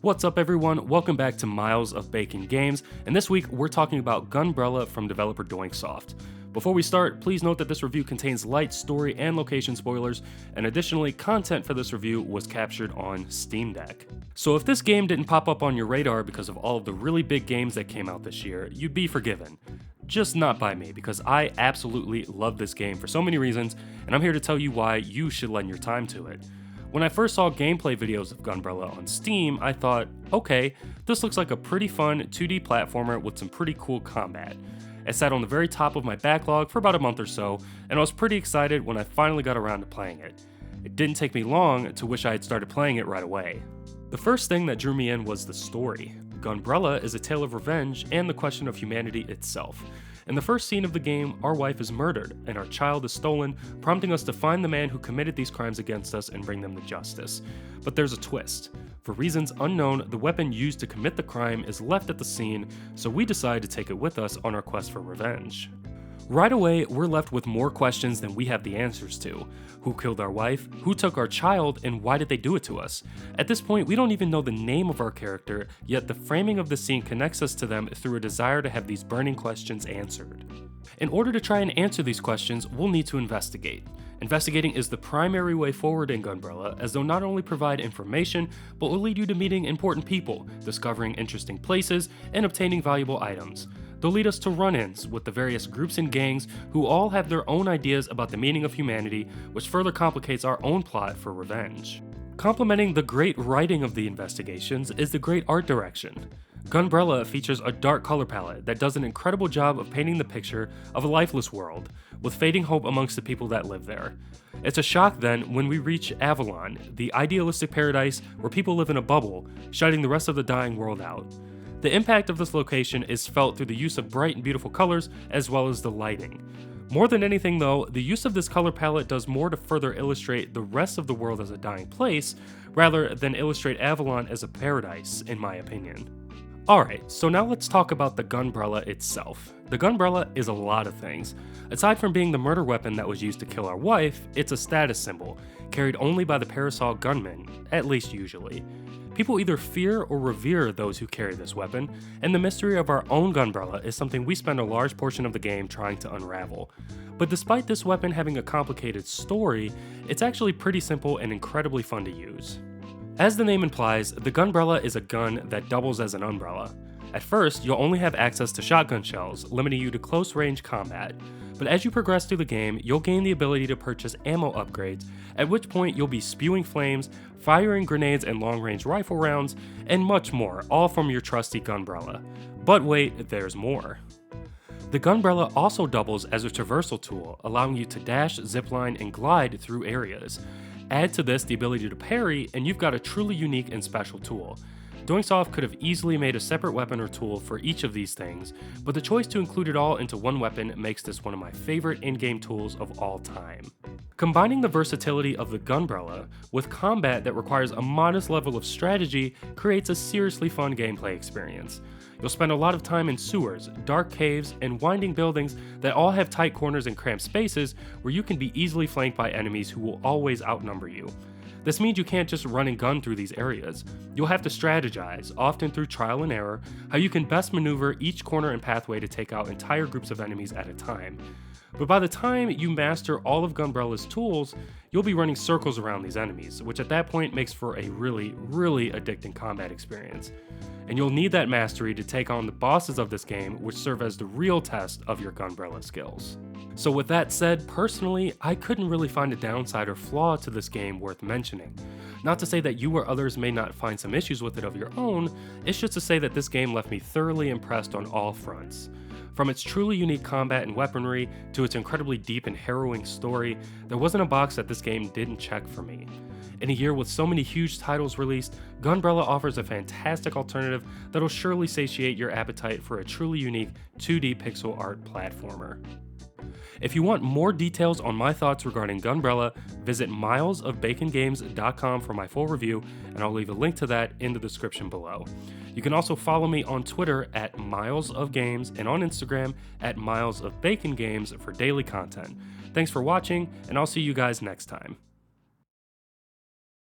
What's up everyone, welcome back to Miles of Bacon Games, and this week we're talking about Gunbrella from developer Doinksoft. Before we start, please note that this review contains light story and location spoilers, and additionally, content for this review was captured on Steam Deck. So if this game didn't pop up on your radar because of all of the really big games that came out this year, you'd be forgiven. Just not by me, because I absolutely love this game for so many reasons, and I'm here to tell you why you should lend your time to it. When I first saw gameplay videos of Gunbrella on Steam, I thought, okay, this looks like a pretty fun 2D platformer with some pretty cool combat. It sat on the very top of my backlog for about a month or so, and I was pretty excited when I finally got around to playing it. It didn't take me long to wish I had started playing it right away. The first thing that drew me in was the story. Gunbrella is a tale of revenge and the question of humanity itself. In the first scene of the game, our wife is murdered and our child is stolen, prompting us to find the man who committed these crimes against us and bring them to justice. But there's a twist. For reasons unknown, the weapon used to commit the crime is left at the scene, so we decide to take it with us on our quest for revenge. Right away, we're left with more questions than we have the answers to. Who killed our wife? Who took our child? And why did they do it to us? At this point, we don't even know the name of our character, yet the framing of the scene connects us to them through a desire to have these burning questions answered. In order to try and answer these questions, we'll need to investigate. Investigating is the primary way forward in Gunbrella, as they'll not only provide information, but will lead you to meeting important people, discovering interesting places, and obtaining valuable items. They'll lead us to run-ins with the various groups and gangs who all have their own ideas about the meaning of humanity, which further complicates our own plot for revenge. Complementing the great writing of the investigations is the great art direction. Gunbrella features a dark color palette that does an incredible job of painting the picture of a lifeless world, with fading hope amongst the people that live there. It's a shock then when we reach Avalon, the idealistic paradise where people live in a bubble, shutting the rest of the dying world out. The impact of this location is felt through the use of bright and beautiful colors as well as the lighting. More than anything though, the use of this color palette does more to further illustrate the rest of the world as a dying place, rather than illustrate Avalon as a paradise, in my opinion. Alright, so now let's talk about the Gunbrella itself. The Gunbrella is a lot of things. Aside from being the murder weapon that was used to kill our wife, it's a status symbol, carried only by the Parasol gunmen, at least usually. People either fear or revere those who carry this weapon, and the mystery of our own Gunbrella is something we spend a large portion of the game trying to unravel. But despite this weapon having a complicated story, it's actually pretty simple and incredibly fun to use. As the name implies, the Gunbrella is a gun that doubles as an umbrella. At first, you'll only have access to shotgun shells, limiting you to close-range combat. But as you progress through the game, you'll gain the ability to purchase ammo upgrades, at which point you'll be spewing flames, firing grenades and long-range rifle rounds, and much more, all from your trusty Gunbrella. But wait, there's more. The Gunbrella also doubles as a traversal tool, allowing you to dash, zipline, and glide through areas. Add to this the ability to parry, and you've got a truly unique and special tool. Doinksoft could have easily made a separate weapon or tool for each of these things, but the choice to include it all into one weapon makes this one of my favorite in-game tools of all time. Combining the versatility of the Gunbrella with combat that requires a modest level of strategy creates a seriously fun gameplay experience. You'll spend a lot of time in sewers, dark caves, and winding buildings that all have tight corners and cramped spaces where you can be easily flanked by enemies who will always outnumber you. This means you can't just run and gun through these areas. You'll have to strategize, often through trial and error, how you can best maneuver each corner and pathway to take out entire groups of enemies at a time. But by the time you master all of Gunbrella's tools, you'll be running circles around these enemies, which at that point makes for a really addicting combat experience. And you'll need that mastery to take on the bosses of this game, which serve as the real test of your Gunbrella skills. So with that said, personally, I couldn't really find a downside or flaw to this game worth mentioning. Not to say that you or others may not find some issues with it of your own, it's just to say that this game left me thoroughly impressed on all fronts. From its truly unique combat and weaponry to its incredibly deep and harrowing story, there wasn't a box that this game didn't check for me. In a year with so many huge titles released, Gunbrella offers a fantastic alternative that'll surely satiate your appetite for a truly unique 2D pixel art platformer. If you want more details on my thoughts regarding Gunbrella, visit MylesOfBaconGames.com for my full review, and I'll leave a link to that in the description below. You can also follow me on Twitter at MylesOfGames and on Instagram at MylesOfBaconGames for daily content. Thanks for watching, and I'll see you guys next time.